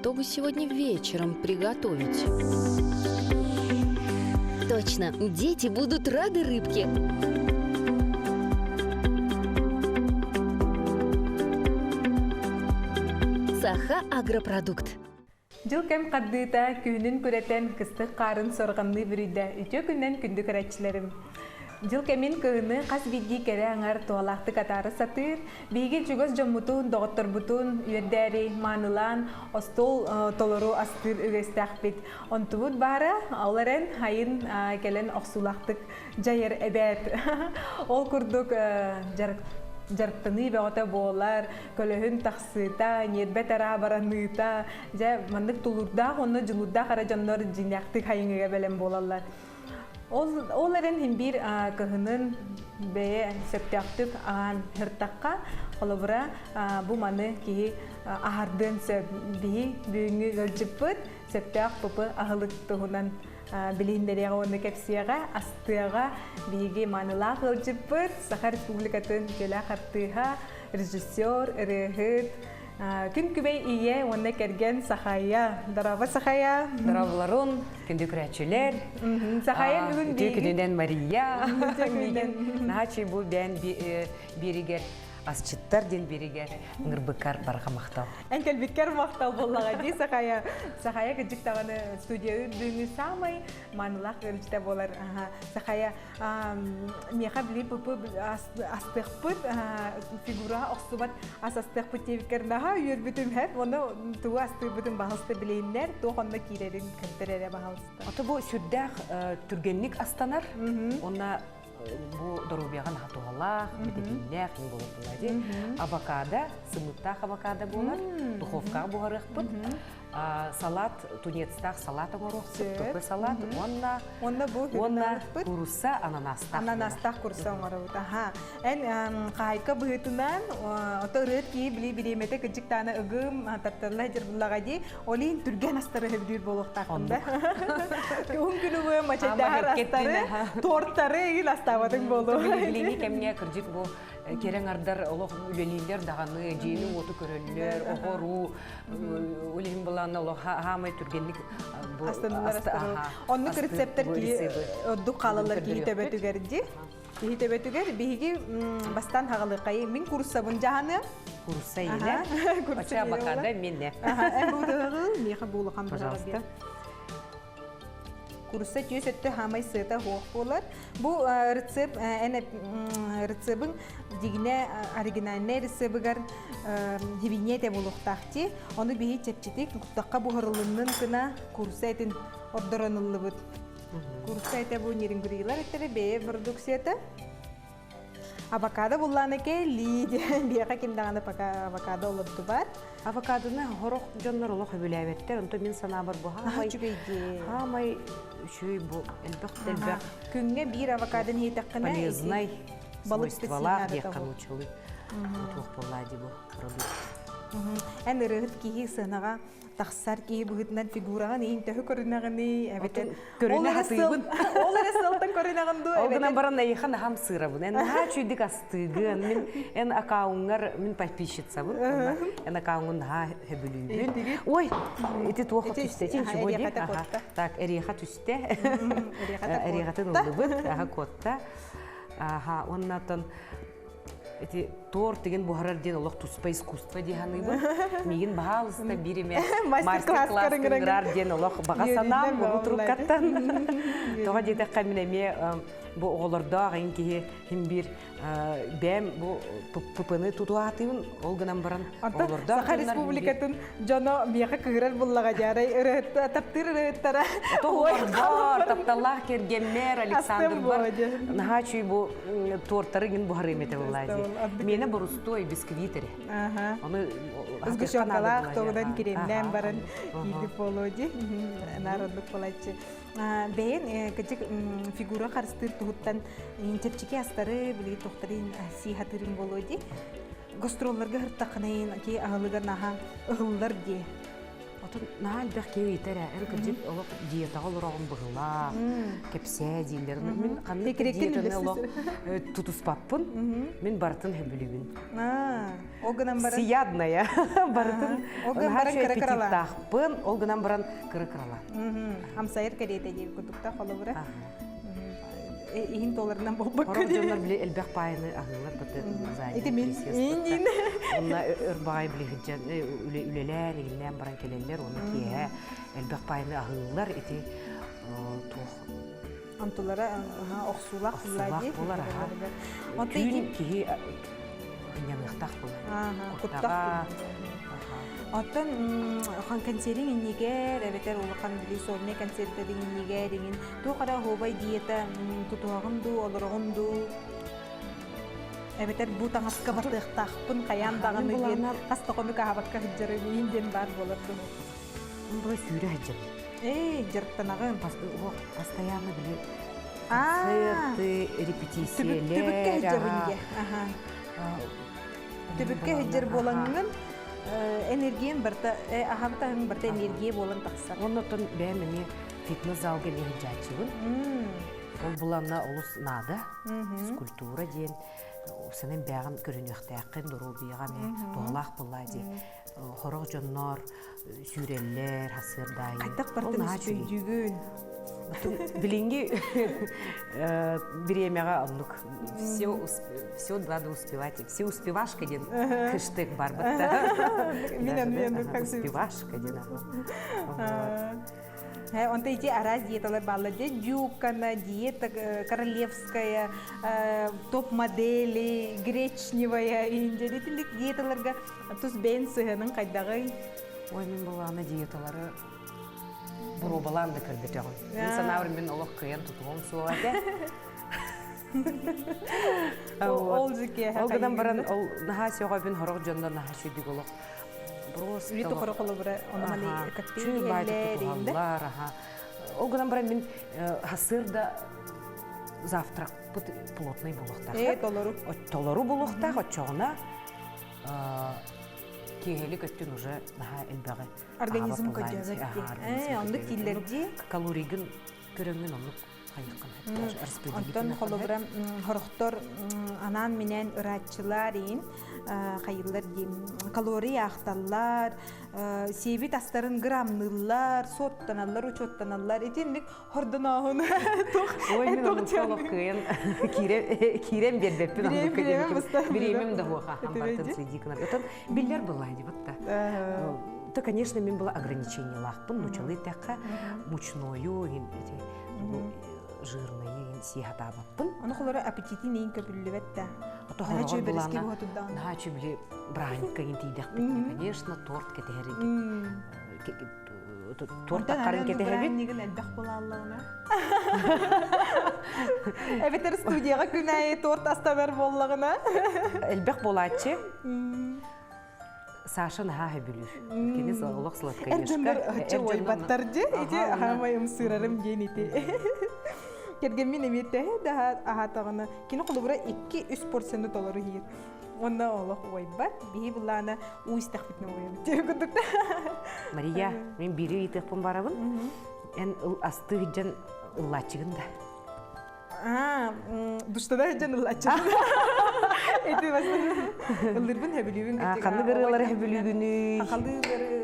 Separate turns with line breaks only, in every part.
что бы сегодня вечером приготовить? Точно, дети будут рады рыбке. Саха Агропродукт.
Жыл кем қаддыта күйінін көретін кыстық қарын сорғанны бүріді үтө күннен күнді көрәтшілерім. Жыл кемін күйіні қас бидді кәрі аңар туалақты қатары сатыр, бейге жүгіз жомутун, доғыттыр бұтун, үйердәрі, манылан, остол толыру астыр үгестәқ бет. Онтуыд бары, оларын хайын келен оқсулақтық жайыр әбәт. Ол күрдік жарықтыны бәғыта болар, көліхін тақсыта, ниетбәт әра бараныта, жа мандық тұлырда, оны жылырда қара жанлар жинақтық хайыңыға бәлем болалар. Оларын бір кығының бәе сөптяқтық аған хыртаққа, қолыбыра бұл маны кейі ағардың сөббейі бүйіңі ғылжыппыд, сөптяқ бұпы ағылық тұғынан билиндерге оны кепсияга астыга биги маныла кылжыппыт Саха Республикатын келе картыга режиссер рехит күн күбей ие оны керген Сахая дараба Сахая
дарабаларын күндү күрәчүләр
Сахая бүгүн
күнүдән Мария начи бу бен биригер асчыттар ден берегер ыңырбыкар барға мақтал.
Әнкел бекер мақтал боллаға дей Сахая күджік тағаны студия дүңі самай манылақ өрілчіде болар. Сахая меға білей бұпы астықпыт фигура оқсубат астық бұт тевікер наға үйер бүтім әп, оны туы астық бүтім бағылысты білейіндер, тоғынды кейлерін кірдірері бағылысты.
Оты бұл сүрдәқ түргенлік астанар, оны bu darubiyağın hatuğalaq, bedebinler, kim болып болады. Авокадо, сымыттақ авокадо болар, духовка бұғарық бұд. Салат, тунецтақ салат оңырықсып, тұқы салат, онна күріса ананастақ.
Ананастақ күріса оңырық. Ән қайқа бұғытынан, оты ұрыт кейі білей-білейметі күджік таны ұғым, таптарла жырбылаға дей, олейін түрген астары өбдер болуқтақында. Күн күні бұғы мачайдағар астары, торттары егіл астағадың болу.
Білейні кәміне күрджік бұл керен ардар олық үлелейлер дағаны, жейінің оты көрелілер, оғыру, өлейін бұланы олық хамай түргенлік
астанылар астары. Онық рецептер өдді қалалар кейі төбетігерді. Кейі төбетігер, бейгі бастан хағылықайы. Мен күріссабын жағаны.
Күрісса елі. Бача бақады менне.
Ән бұдығыл, меға болуған бұдығы. Курса түйесетті хамай сыта хоқ болар. Бұл рецебін дегіне оригинальный рецебігер хевине де болуқтақты. Оны бейі чепчетік құқтаққа бұғырылының кіна курса әтін ордыранылы бұд. Курса әті бұл нерін күрегілер әттері бейі продукцияты. Авокадо бұлланы ке лейді. Бейіға кемдағаны авокадо олыпты бар.
Авокадоны ғорық жонлар олық өбіләветтер. Онты мен сана бар бұл. Хамай шөй бұл әлбәқ.
Күнге бір авокадын хейтаққына
полезный свойстволар деқан учылы. Тұлық болады бұл продукт.
Ән ұрығыт кейі сынаға тақсар кейі бұғытынан фигураған ең төхі көрінағыны әбетен.
Көрінағатығын.
Ол әрі сылтын көрінағынды әбетен.
Олғынан баран әйіқан хам сыра бұн. Ән ға чүйдік астығын. Ән акауыңар мен подписчица бұн. Ән акауыңын ға хөбілуін. Ой, әті туақы түсте. Так, әріға түсте. Әріғатын ұлды бұд. Аға котта. Оннатын эти торт деген бұғарарден олық туспа искусство дегені бұл. Меген бағалысында береме мастер-класс күнгірарден олық баға санам, бұл тұрыққаттан. Тоға дедек қаминеме бұл оғыларда ағайын кейі бір бәм бұл пұпыны тұту атыйын, ол ғынан баран оғыларда.
Саха Республикатын жоно бияқа күгірар бұллаға жарай, таптыр ұрыттара.
Тоғылар бар, тапталақ кергеммер, Александр бар. Наға чүй бұл торттары ген бұғар еметі болады. Мені бұрыстой бисквитері.
Үзгі шоколақ, тоғыдан керемден барын кейдіп болуды. Народлық болайчы. Бәйін күдік фигура қарыстыр тұғыттан тепчеке астары білгі тоқтарын сихатырын болуды. Гастролларға ғырттақынайын ке ағылығын аға ұғылылар де.
Отон наал бэх кеу итере, эн кыржык олох диетага олорогун быгыла, кепсе дийлер. Мен канны диетаны олох тутуспаппын, мен бартын хөбүлүбүн.
Огынан баран.
Сиядная бартын.
Оган баран кыры-кырала.
Тахпын, огынан баран кыры-кырала.
Хамсайыр кәрейте дейіп күдікті қолы бұра. Ихин толарынан болбақ
Хором жонлар биле элбэх пайны агылар баты задия.
Эти мен дейін.
Онна өрбағай биле үлелер, илнен баран келелер, оны кие элбэх пайны агылар эти тух.
Антулара оқсулақ
Оқсулақ болар, Күн кие инямықтақ болар.
Құттақ. Оттан хан консерин иннигер, эбетер улахан били сорне консертерин иннигер деген. Ту кара хобай диета тутуагынду, олорогунду. Эбетер бу таңаска батыктакпын каян дагын деген. Кастакону кахабатка хиджары инден бар болорду.
Бұл сүйрі әджім.
Жырттанагын.
Постоянно біле концерты, репетициялер.
Түбікке хиджабынге. Түбікке хиджар болаңын. Энергиям барта, ахабтаһын барта энергия болан тақсар.
Оннотон бәмеме фитнес залга легенджачыбын. Ол буланна олус нада, скульптура ден, сенен бәгін көрінөқтәқін дұру бейғаме, тоғлақ бұлла де, хорог жоннор, сүйреллер, хасырдай.
Қайтақ бартын үспейдігін.
Билинги беремега оннук все надо успевать. Все успевашка ден хэштег бар бытта.
Мен как
успевашка ден.
Он эти араз диеталар балладе, дюкана диета королевская, топ-модели, гречневая, индиялитилик диеталарга тус бен сыгының кайдагы.
Ой, мен буланы диеталары Буробалан да кырдытагын. Мен санавр мен олох кыян тутугон суаде.
Ол жике.
Ол гынан баран ол наха сёга бен хорог жонда наха шүдик олох. Брос.
Вито хороколо бара онамали
коктейль. Ол гынан баран мен хасырда завтрак плотный болохтар.
Толору.
Толору болохтар, очогна. Кегели көттүн уже наха элбәгы.
Организм көтөбөт. Андык тиллерди
калорийгин көрөңүн онлук хайыккан.
Антон холобра хорохтор анан менен ырачылар ин хайылар дим калория ахталлар, себи тастарын граммнылар, соттаналар, учоттаналар. Этинлик хордонагын тох.
Ой, мен onu толок кыйын кирем бербеппин аны көтөбөт. Биремим да хуаха хамбартын средикнар. Отон биллер булай деп атта. То, конечно, мен было ограничение лахпын, нучалы такка мучною, жирные, сихатабаппын.
Аны холора аппетити нейин көпүллүбөт да.
Ото хорор булана. Начи биле браника интидакпын, конечно, торт кетерин. Торт такарын кетерин.
Бранигин элбек бола аллана. Эбетер студияга күнай торт астабар боллагына.
Элбек болачы. Саша наха билүр. Кенес олох сладкая ешка.
Эрдендер баттарды, эти хамайым сырарым генити. Кергенмен эмете да ахатагына кино кулубура 2-3 порцияны толору хир. Онда олох ойбат, бии булана уйстахпитне ойым. Тегүдүк.
Мария, мен бири итеппин барабын. Эн асты жан ыллачыгында.
Душтада жан ыллачыгында. Эти басын ылдырбын хэбилүбүн кетти.
Канды гырылары хэбилүбүнү.
Акалды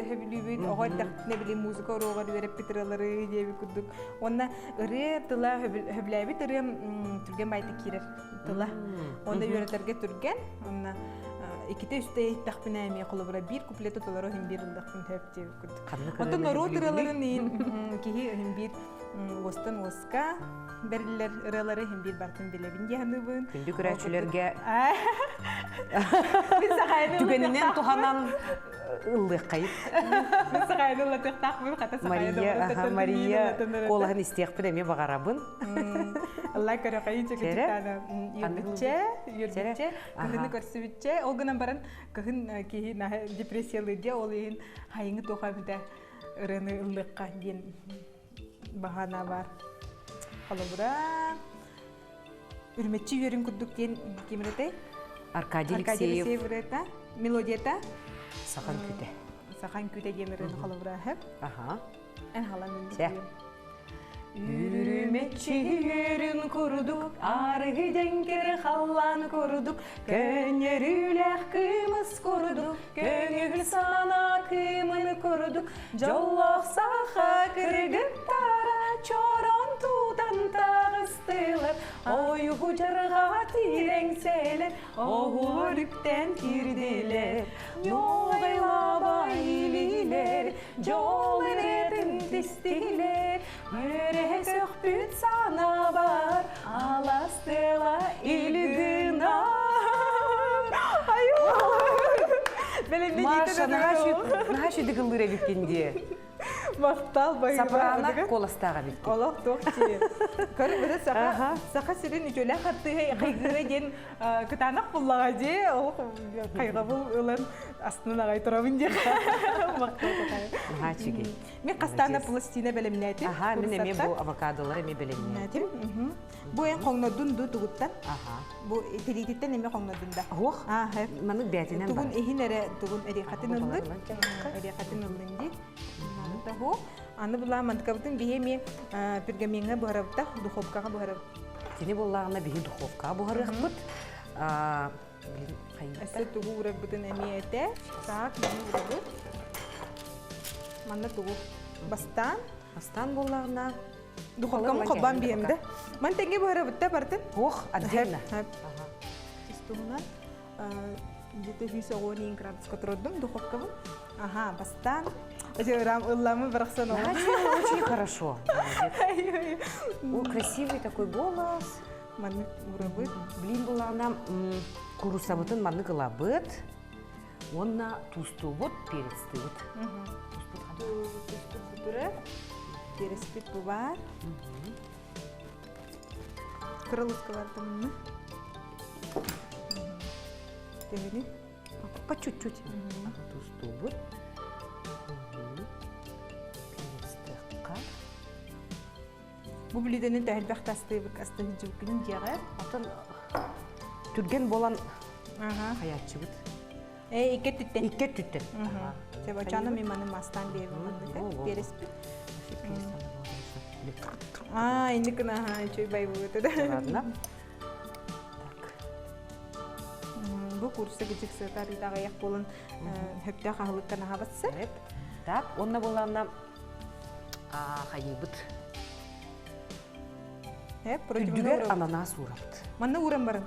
хэбилүбүн огой тахтне били музыка рогар берип битерелери деби күдүк. Онна ыры тыла хэблэби тыры түрген байты кирер. Тыла. Онда юретерге түрген. Онна иките үстэ тахпына эми колобура бир куплеты толору хим бир ылдыкпын хэп деби күдүк. Онда нору тырелерин кихи хим бир Остан оска берлер ыралары хим бир бартын билебин яныбын.
Күндү күрәчүләргә
Түгеннән
туханан ыллык кайып. Мария, колаһын истек белеме багарабын.
Алла кара кайынча китана. Юрче, күнү көрсүбүчче, ол гынан баран кыгын кихи депрессиялыга ол ин хайыңы тохабыда ырыны ыллыкка ден bahana var. Kalabura Ürmetçi yörün kudduk diyen kimrete?
Arkadi Alexeyev
Melodiyata?
Sakan küte.
сахан күтэ генерен халыбрахып.
Аха.
Эн халан
Тя.
Yürümetçilerin kurduk, argıdan kere hallan kurduk, könyerüleh kımız kurduk, köngül sana kımını kurduk, jolloq saha kırgıttara, çoron tutan tağıstılar, oy hucarga tirengseler, oğurlukten kirdiler, yoğayla bayililer, jol eretin tistiler, yürek sökbüt sana var, alastıla ilgina.
Маша, наға шүйді қылдыра біткенде.
Мақтал байға.
Сапырағына қоластаға біткен.
Олақ тоқчи. Көрі бірі сақа сирен үчөлі қатты қайғыры ден күтанақ бұллаға де, қайға бұл ұлын астынан ағай тұрабын де. Мақтал тоқай.
Наға чеге.
Мен қастана пластина бәлемін әтім.
Аха, мен әме бұл авокадолар әме білемін.
Әтім. Бұл ән қоңнадың ду тұғыттан.
Аха.
Бұл телететтен әме қоңнадыңда.
Оқ, маның бәтінен бар.
Тугун эхин эре тугун эрекатын ыллык. Эрекатын ыллын ди. Таху аны була мантыкабытын бихеми пергаменге бухарабыта духовкага бухарабыт.
Тені болағына бейі духовка бұғырық бұд.
Әсі тугу урабытын әмейеті. Так, мені урабыт. Манна тугу бастан.
Астан болағына.
Духовкамы қобан бейемді. Ман тәнге бухарабытта бартын.
Оқ, отдельно.
Тестуғынан где-то 180 градусқа тұрдым духовкамы. Ага, бастан. Улламы бірақсан ола.
Очень хорошо. Красивый такой голос.
Манны урабыт.
Блин болағына курусабытын манны қылабыт. Онна тусту бұд, перецті бұд.
Тусту бұдыры. Переспит bu var. Крылышко var tamam. Devini.
По чуть-чуть. Тусту бұд.
Bu bilidinin təhəlbəq tastıybıq astığı cüvkünün jeğe.
Атын түрген болан
Aha.
хаятчы бұд.
İkke tütten.
Икке түттен.
Seva canım imanın mastan devim. Perespit. Aa, indi kına ha, çöy bay bu ötede.
Ладно.
Bu kursa gecik sığıtar idağa yak bolun höpte қағылыққан аға батсы.
Так, онна болағына хайы бұд. Үрдігер ананас урапты.
Манна урам барын.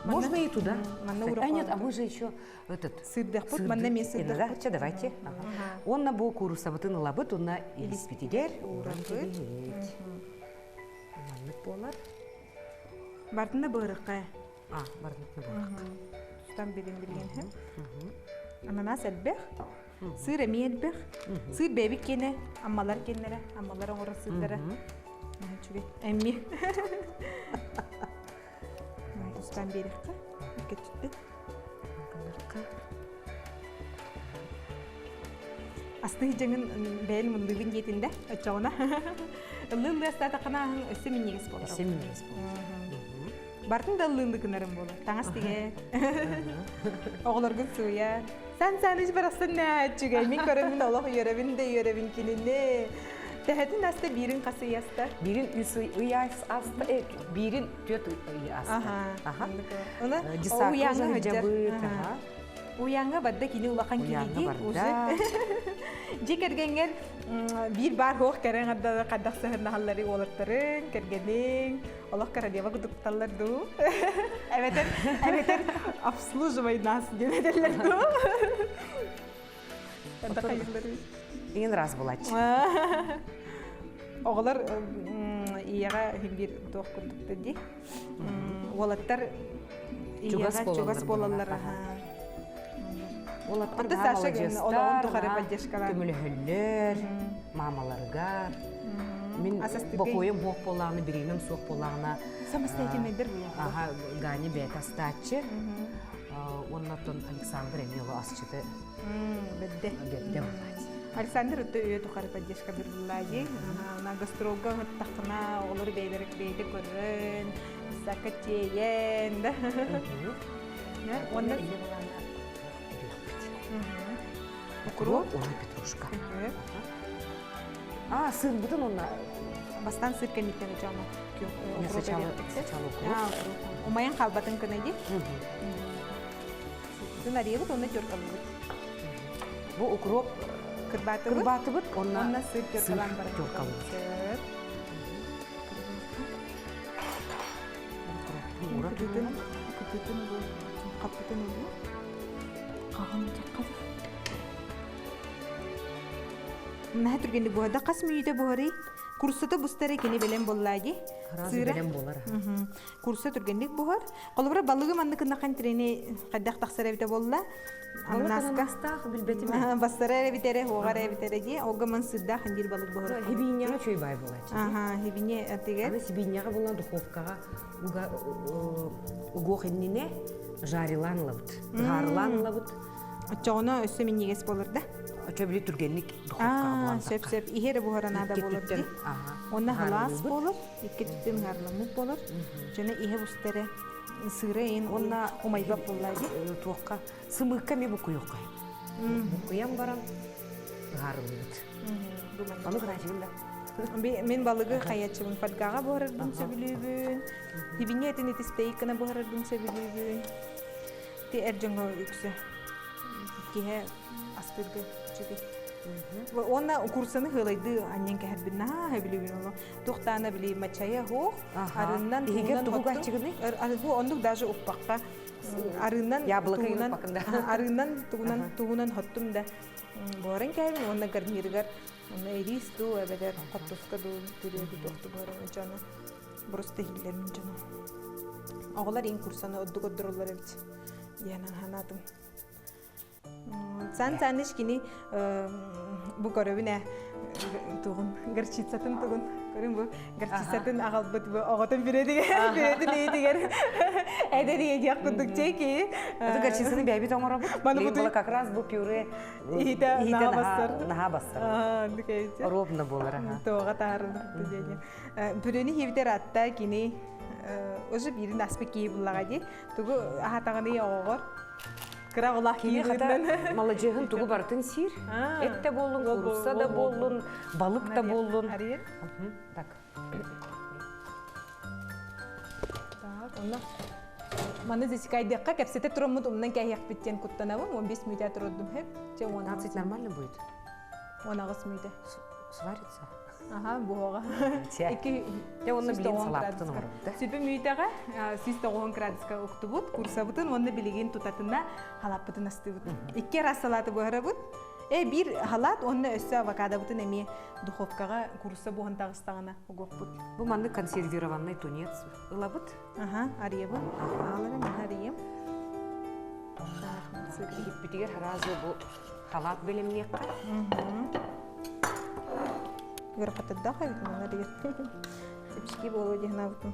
Можно и туда.
Манна
А
урам.
нет, а мы же еще этот...
Сырдық бұд, манна мен сырдық
Да,
бұд.
давайте. Онна бұл курусабытын лабыт, онна илиспетигер.
Урам бұд.
Маннық болар.
Бартында бұрыққа.
Бардықны болар.
Тұстан берен хем. Ананас әлбәқ. Сыр әме әлбәқ. Сыр бәбік кені. Аммалар кенлері. Аммалар оңыры сырдары. Әме. Тұстан беріққа. Үкі түтті. Асты жаңын бәйін мұндығын етінде. Өтчауына. Лылы астата қанағын өсі менегіз болар.
Өсі менегіз болар.
Бартын да лылы күнерім болар. Таңас деге. Оғыларғын суя. Сан іш барастын нә әтчіге. Мен көрімін олық үйеревін де үйеревін кеніне. Тәхетін асты бірін қасы ясты.
Бірін ұяс асты, бірін төт ұяс асты. Дисақы жабыт.
Уяңға барды кені ұлақан келеді. Же кергенген bir бар хоқ кәрен қаддақ сығырна халлары олықтырын, кергенің. Олық қарадева күдікталар ду. Әветер обслуживай нас демедерлер ду.
Ең раз болады.
Оғылар ияға бір тоқ күндікті де. Олаттар чугас болалар.
Олаттар
молодежтар,
көмілігілер, мамаларға. Мен бақойым боқ болағына, біреймем соқ болағына.
Самостоятельныйдыр бұл.
Гани бәт астатчы. Оннаттон Александр Эмило асчыды.
Бәдді.
Бәдді болады.
Александр өтті өйе тұқары поддержка бір бұлайды. Гастролға ғыттақына оғылыр бәйлерік бәйді көрін, сақы тейен.
укроп, она петрушка. А, сыр бутын онна.
Бастан сыр кемиттен жама.
Мен сначала укроп.
Умаян халбатын кынайди. Тын аребут, онна жоркалыбыт.
Бу укроп кырбатыбыт,
онна сыр жоркалан бар.
Жоркалыбыт.
Күтүтүн бу капытын ulu. Каган жаккан. Мына түргенде буада кас мүйдө бори. Курсата бустары кени белем боллаги.
Разы белем болар.
Курса түргенлик бухар. Колбара балыгы манны кына кантрене кадак таксарабыта болла.
Анаска билбетиме.
Бастары битере, огара битере ди. Ога ман сыдда хандир балык бухар.
Хибиняга чөй бай болачы.
Ага, хибине атыгер.
Аны хибиняга болна духовкага угохиннине жариланлабыт. Гарланлабыт.
Чоғына өссө мен негес болыр да?
Чөбілі түргенлік духовкага болан.
Сөп-сөп. Ихері бұғыранада болыр ди. Онна халас болыр, икке түттен ғарламык болыр. Жөне ихе бұстары сыры ең онна умайбап боллайды.
Туаққа сымыққа ме бұқуйыққа. Бұқуям барам ғарылыбыт. Оны ғырачығында.
Мен балыгы қаятшыбын фольгаға бұғырырдың сөбілігін. Хибине әтін етістейкіна бұғырырдың сөбілігін. Те әржіңға үксі. Кеге аспырғы жүгі. Онна курсаны хылайды аннен кәһәрбін наға хөбілігін олы. Тоқтаны білей мачая хоқ. Арыннан ондық даже ұппаққа. Арыннан туғынан хоттым да. Борын кәйбін, онна гарниргар. Онна эрис ду, әбәдер қоттуска ду, түрегі тоқты борын жаны. Бұрысты хиллерін жаны. Оғылар ең курсаны отдық отдырылар әбіт. Янан ханатым. Сан-саныш кені бұ көрөбіне туғын, гарчицатын туғын. Көрін бұ, гарчицатын ағал бұд бұ, оғытын біредігер, әдері едіяқ күндік чеки.
Это гарчицаны бәйбі тоңыра бұд. Лейн бұла как раз бұ пюре наға бастар. Ровно болар.
Тоға тағырын. Пүрені хевдер атта кені өзі бірін аспек кейі бұлаға де. Тұғы ағатағыны оғыр. Кыра олақ кейігінен.
Малajığın туғы бартын сир. Эт те болын, курса да болын, балык та болын.
Ария?
Так.
Так, онна. Маны зесикайдыққа кәпсеті тұрымыд умнан кәйяқ біттен күттанавым. 15 мүйді тұрдым хеп.
15 нормально будет?
19 мүйді.
Сварится?
Ага, бұғыға.
Я онны білген салаптын орым.
Сүпі мүйдіға 190 градуска ұқты бұд. Курса бұтын, онны білген тұтатында халап бұтын асты бұд. 2 раз салаты бұғыра бұд. Bir halat, onunla össe avokado бұтын әме духовкаға курса бұғын тағыстағына ұғық бұд.
Бұл манны консервированный тунец ұла бұд?
Ага, ария бұд. Аларым, арием.
Бітігер харазы бұл халат бөліміне қа?
Гөрқатыда қайдың ария. Сепшки болу дегіна бұтын.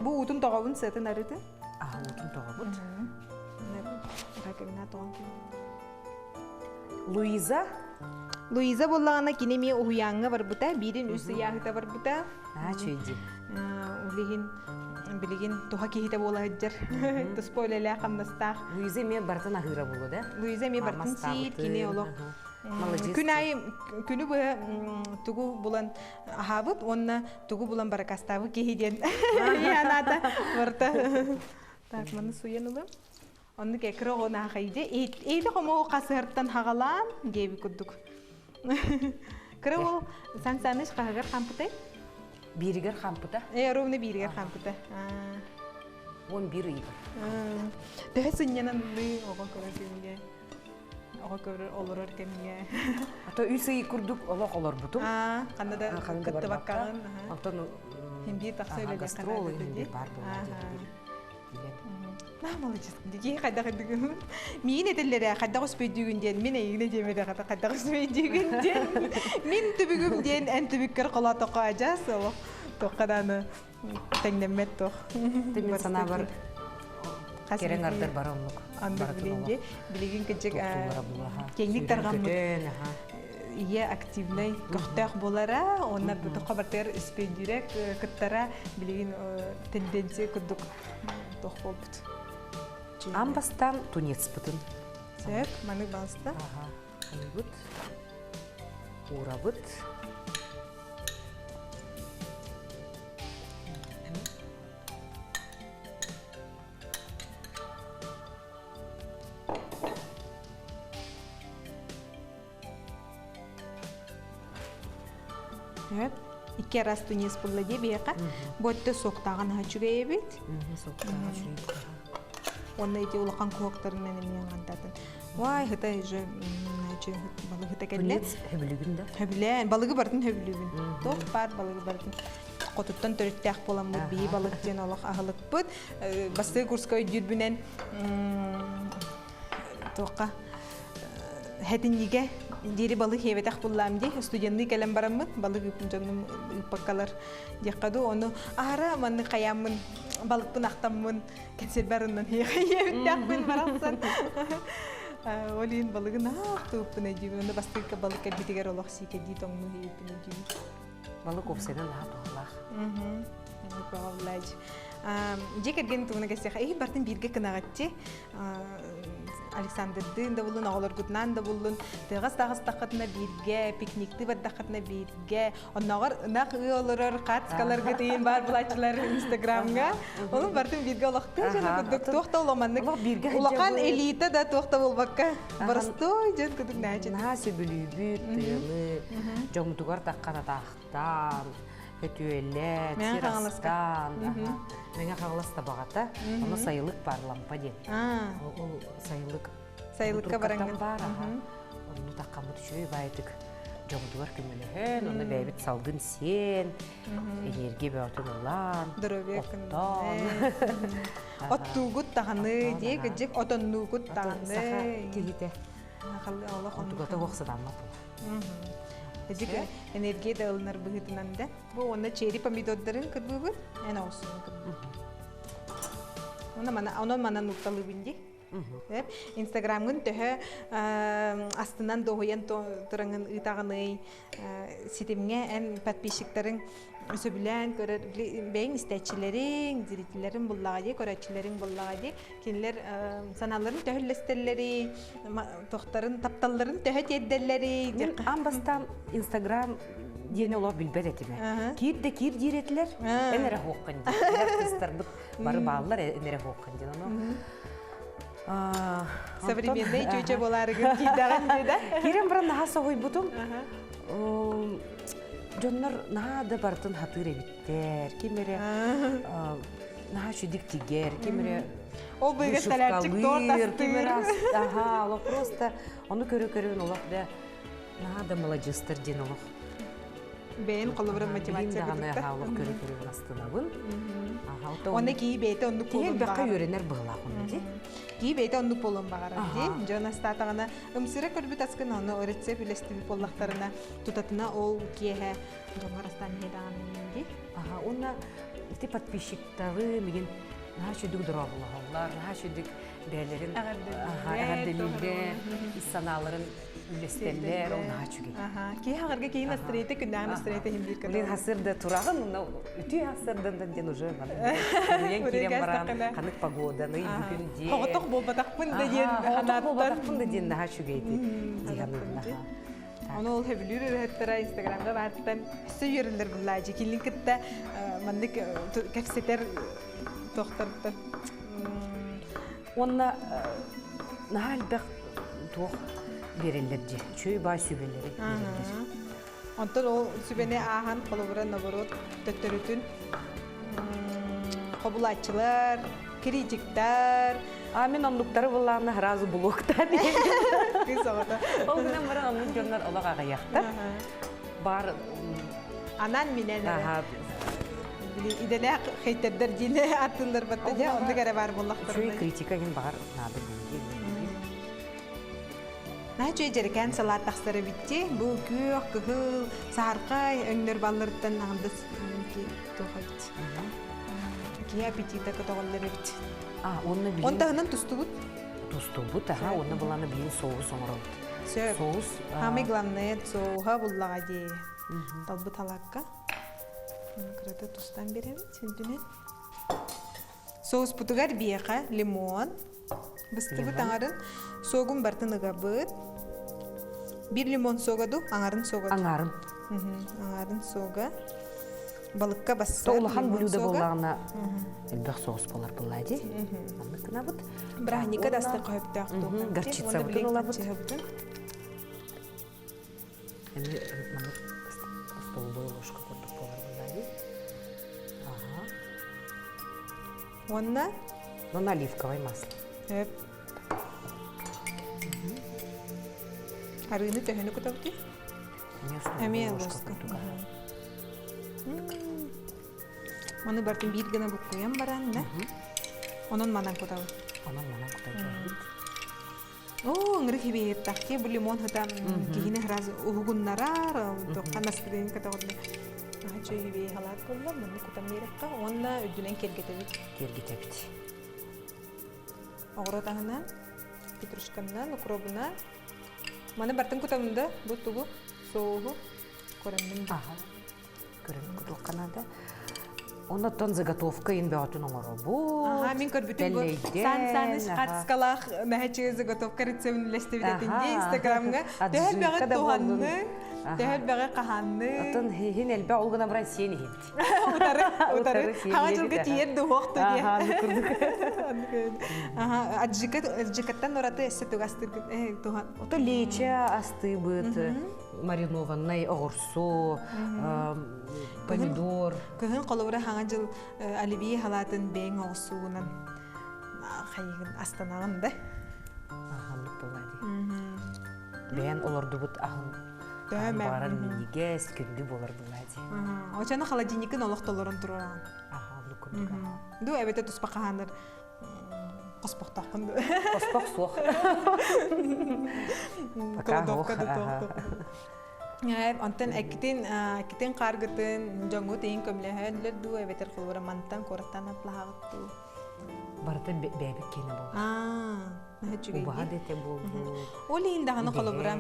Бұл ұтын тоғабын сәтін арыды?
Аға, ұтын тоғабын.
Ракагына тоған кейін.
Луиза?
Луиза боллағана кенеме ұғыяңға бар бұта, бірін үсі яғыта бар бұта.
Чөйді.
Білеген туға кейті бола өджір. Тұспо өлелі қамнастақ.
Луиза ме бартын ағыра болу, да?
Луиза ме бартын сейт, кене олық. Күн айы, күні бұғы тұғы бұлан ағабыт, онына тұғы бұлан баракастабы кейден. Яната бұрта. Так, маны суен ұлым. Оны кәкірі оғына қайды. Эйді қомығы қасығырттан хағалан, гейбі күддік. Кірі ол сан-саныш қағығыр қампытай?
Биригер қампыта?
Ровны биригер қампыта.
11 игір.
Дәй сүнненін оға көрі Оға көрі олырыр кәміне.
Ата үйсі күрдік олақ олар бұтым?
Қандада күтті баққағын.
Алтан
Хембей тақсы өлелі
гастролы хембей бар болады.
Молодец. Деге қайда қайдығын. Мен етелері қайда қоспейдігінден, мен әйгіне демеді қайда қоспейдігінден. Мен түбігімден ән түбіккер қола тоқа ажас. Тоққаданы тәңнемет тоқ.
Тәңмен сана бар керен ардыр бар олық.
Андыр біленге. Білеген кәчек кеңдік тарғамын. Ие активный көқтәқ болара, онна тоқа бартер іспейдірек күттара білеген тенденция күдік тоқ болбыд.
Амбастан тунец бұтын.
Сөп, маны баста.
Аха. Айбыт. Урабыт.
Сөп, икки раз тунес булла де бияка. Ботты соқтаған хачуга ебет.
Соқтаға жүрейді.
Онна ити улақан куақтарын менен антатын. Вай, хыта же балы хыта келле.
Тунец хөбілігін да.
Хөбілен, балыгы бардын хөбілігін. Тоқ бар балыгы бардын. Қотуттан төріттәк боламыз бей балык ден олақ ағылық бұд. Басты курска өйдер бүнен тоққа хәтіннеге дері балык хебетәк болам де. Студентный кәлем барамын, балык үпінжанным үппакалар деқаду. Оны ара манны қаямын, балықпын ақтамын, кәнсел бәріннен хебетәкпін барақсан. Олин балыгын ақты үппін әдейбі. Оны басты балык кәлбетегер олақ сейке дей тоңны хебетін әдейбі.
Балык опсайдан наға тоғылақ.
Жек ерген туғына кәсеға, бартын бірге кынағатте. Александрдың да болын, оғылар күтінан да болын, тығыз-тағыз тақытына бірге, пикникті бәддақытына бірге, онағыр нақ үй олырыр, қатскалар күтейін бар бұлатшылар Инстаграмға. Оның бартын бірге олақты, жаны күдік тоқта оламаннық. Олақан элита да тоқта болбаққа. Барыстой жан күдік нәжін.
Наға сөбілі тыйлы, жоңтығар таққана тақтан, көтуелі, тирастан. Менге қағыласта бағата, оны сайылық бар лампа ден. Ол сайылық.
Сайылыққа бараңын.
Бар, оны таққамы түшөй байтық. Жоңтығар көміліхін, оны бәйбіт салдың сен, энергия бәутын олан, оттан.
Оттуғыт тағаны, дейік, жек отоннуғыт тағаны.
Сақа тегеті. Отуғата оқсыдан ма бұл.
Эдик энергия да ылнар быгытынан да. Бу онна чери помидордарын кырбыбыт, эна осун кырбыбыт. Оны мана нукталы бинди. Инстаграмын төһө астынан доһуян тураңын ытагыны ситемге эм подписчиктарын сөбүлән көрөр бәйин истәчиләрин, зрительләрин буллагы, көрәчләрин буллагы, кинләр саналарын төһөлләстерләри, тохтарын тапталларын төһәт еддәлләри.
Амбастан Инстаграм дине олар билбәт этиме. Кир диретләр, энере хоккан. Артистлар бары баллар энере хоккан дигән.
Современный чөчө боларыгы кидаган диде.
Кирем бара наха согой бутум. Жоннор наада бартын хатыр эбиттер, кимере наха шүдик тигер, кимере
Ол быгысталарчык тортастыр.
Ага, олар просто оны көрө-көрөн олар да наада молодежьтер ден олар.
Бен колобрын мотивация
битте. Ага, олар көрө-көрөн астынабын.
Оны кии бейте онны
колун багар. Тиен бакка өренер быгыла кунди.
Кии бейте онны колун багар ди. Жона статагана ымсыра көрбүт аскын оны рецепт үлестиби боллактарына тутатына ол киеhe жомарастан хедаган ди.
Ага, онна ити подписчиктары меген наха шүдүк дурабылар, наха шүдүк бәлерин, агардылилер, иссаналарын үлестеллер, ол наха чүгей.
Кей хағырға кей настроете, күндағын настроете хем биркін.
Олен хасырды турағын, үті хасырдын ден уже үйен керем баран, қанық погоданы, бүгінде.
Хоғытық болбатақпын да ден,
хоғытық болбатақпын да ден наха чүгейді.
Оны ол хөбілер өрәттіра Инстаграмға бартын үсі үйерілер бұллайжы. Келін күтті мандық кәпсетер тоқтарды.
Онна наха әлбәқ тоқ берелерді, чөй бай сүбелері берелер.
Онтан ол сүбене ағын қолыбыра наоборот төттөрүтін қобылатчылар, критиктар.
Мен онлуктары болағына разы блоктар. Ол күнен бұрын оның жонлар олақ ағаяқтар. Бар...
Анан менен иделе хейтердер дейіне аттылар батты де, онды кәрі бар болақтар.
Чөй критика ген бағар нады бүйге.
Чөй жеркен салат тақсары бітті. Бұл көк, күхіл, сарқай, өңдер балырттан аңдыс тоға бітті. Кей аппетита көтоғылары бітті. Онтағынан тұсты бұд?
Тұсты бұд, оны бұланы бейін соғыз оңыры бұд.
Соғыз? Хамы главное соға бұллаға де. Талбы талаққа. Қыраты тұстан беремін, сендінен. Соғыз бұтығар бейқа, лимон, Быстыбыт аңарын соғын бартын ыгабыт. Bir limon соғаду, аңарын соғаду.
Аңарын.
Аңарын соға. Балыққа басса.
Тоғылған блюда болағына әлбәқ соғыс болар бұлай де. Маңны кіна бұд.
Браника дасты қойыпты ақту.
Горчица бұтын ола бұд. Әмі маңны столбой ложка көрдік болар бұлай де.
Онна?
Оны оливковый масло.
Арыны төхіні күтәуді? Әме ложка. Маны бартын бір гына бұқ қойам баран, да? Онын манан күтәуі.
Онын манан күтәуі.
О, ыңыры хебе еттақты, бұл лимон хытам кейіне хразы ұғығыннарар, тоққан аспырын күтәуді. Чөй хебе халат көрілі, мұны күтәм мерекқа, онына өддінен келгетәбет.
Келгетәбет.
Оғырат ағынан, петрушканынан, укробынан. Маны бартын күтәмінді, бұл тұғы, соғы, көрімнің
Ага. Көрім күтіл қанады. Оннаттан заготовка ен бәғатын оңыры бұл.
Ага, мен көрбітін бұл. Сан-саныш қатысқалақ нәхәчігі заготовка рецебін үләстебететінде инстаграмға. Тәхәл бәғі туғанны, тәхәл бәғі қағанны.
Атын хин әлбә олғына бірай сен ехет.
Утары. Хаңа жылғы тиерді оқты де.
Ага, нүкірдік.
Аджикаттан ораты әсі туғастыр туған.
Ота леча асты бұд, маринованный огурцо, помидор.
Көхін қолуыра хаңа жыл оливия халатын бәйін оғысуынан қайығын астанағын да.
Ағанлық болады. Бәйін оларды бұд ағын барын минегес, күнді болар болады.
Очаны холодильникін олық толырын тұрған.
Ағанлық күндік аға.
Ду әбеті тұспақ қағаныр қоспақтақын.
Қоспақ соқ.
Онтан әкітен қарғытын жоңғы тейін көмләхәлер ду әбетер қолуыра мантан қораттан атлағытту.
Барыты бәйбік кені бол. Убаға дете болды.
Ол ендағаны қолуыра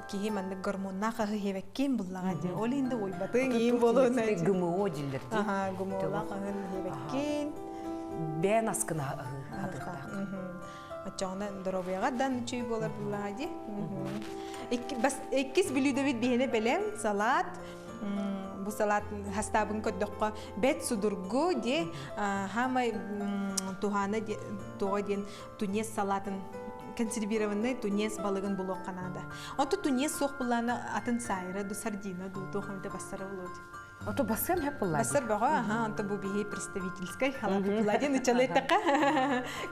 кейі мәнді гормонна қағы хевеккен бұллаға де. Ол енді ойбатын кейін болуын әйті.
Гымыо дилдерді.
Гымыола қағы хевеккен.
Бән асқына адықтақ.
Ачағына дұробияға дан чүй болар бұллаға де. Эккіз білуді бейіне бәлем, салат. Бұл салат хастабын көддіққа бәт судырғы де хамай туғаны туға ден тунес салатын консервированный тунес балығын бұл оққанада. Онты тунес соқ бұланы атын сайры, сардина, туғамды бассары олуды.
Ото басым хеп бұлады?
Басыр баға, онты бұл бейі представительскай халапы бұлады. Нүчалы еттіққа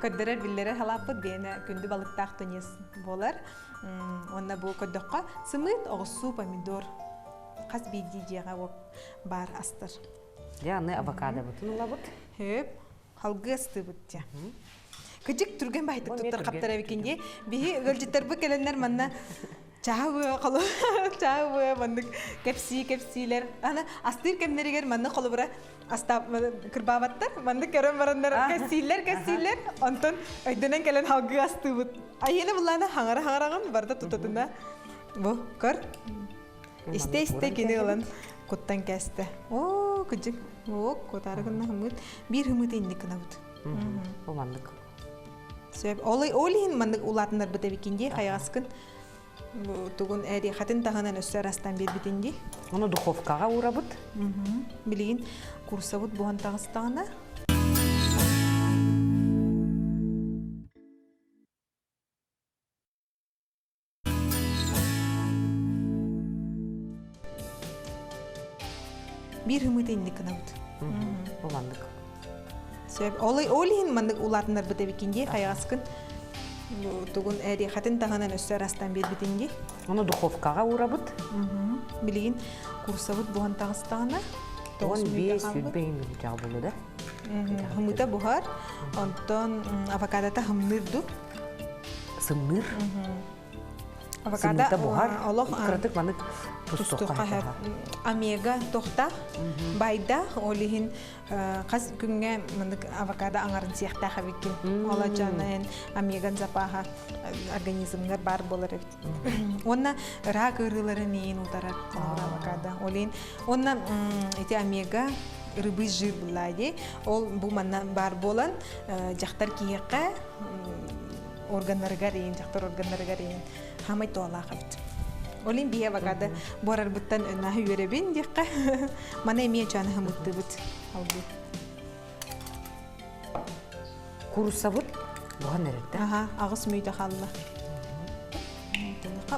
көддірер білдері халапы бейіне күнді балықтақ тунес болар. Онна бұл көддіққа сымыт, оғысу, помидор. Қаз бейді жеға бар астыр.
Яны авокадо бұтын ұла бұт?
Хөп, халғы асты бұт. Күжік түрген байтық тұттар қаптар әвекенде. Бейі өлжеттер бұл кәленлер манна чағы қолы, чағы мандық кәпсилер. Астыр кәмнерігер манна қолы бұра астап кірбаваттар. Мандық көрін барандар кәсилер. Онтон өйденен кәлен халғы асты бұт. Айені бұланы хаңара-хаңараған барда тұтатында. Бұл, көр. Исте кені олан көттен кәсті. О, күжік. О, көтары күнна хымыт. Bir хымыт енді күна бұд.
Ол мандық.
Олейін мандық улатындар бұд әбекенде қайғаскын. Тұғын әрі қатын тағынан өссер астан бер бітенде.
Оны духовкаға ұра бұд?
Білейін курса бұд бұған тағыстағына. Bir хымыт енді күна бұд.
Ол мандық.
Олейін мандық улатындар бұд әбекенде қайғаскын. Тұғын әрі қатын тағынан өссер астан бер бітенде.
Оны духовкаға ұра бұд?
Білейін курса бұд бұған тағыстағына.
15-20 минут жағы болу да?
Хымыта бұғар. Онтон авокадата хымнырду.
Сымныр?
Авокадо
Кратык мандық
тұстыққа омега тоқта байда олихин қаз күнге мандық авокадо аңарын сияқта қабеккен. Ола жанайын омеган запаға организмдер бар болар. Онна рак ұрылары нейін ұтарар авокадо. Олин онна эти омега ырыбый жир булайди. Ол бу маннан бар болан жактар киекка органнарыга рейин, жактар органнарыга рейин хамай тоалака бит. Олин бие багады борар буттан өна үйребин дикка. Мана эмие чаны хамытты бит. Алды.
Курсабыт буган эрде.
Ага, агыс мүйдө халла.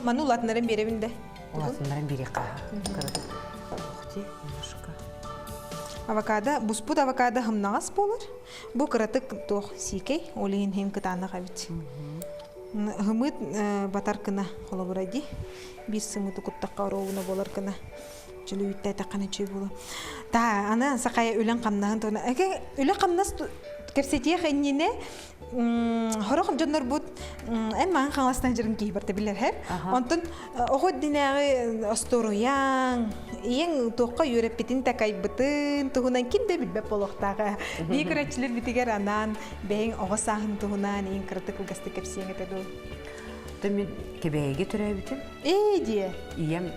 Ману латнарын беребинде.
Олатындарын берека. Охти, немножко.
Авокадо, буспут авокадо хымнагас болар. Бу кыратык тох сикей, олин хим кытаны кабит. Хымыт батар кына холобуради. Бир сымыты куттакка роуна болар кына. Жылы үттэй таканы чүй болу. Та, ана сакая үлен камнагын тона. Эге үлен камнас керсетие хеннине хорох жоннор бут эмман хаңластан жирин кийберде билер хер. Онтон огот динагы осторуян эң тоққа үйреп битин такайбытын туһунан кимде билбеп болохтага. Биграчилер битигер анан бең огосаһын туһунан эң кыртык угасты кепсиң этеду.
Тэмин кебеге төрөбүтүм.
Дие.
Ием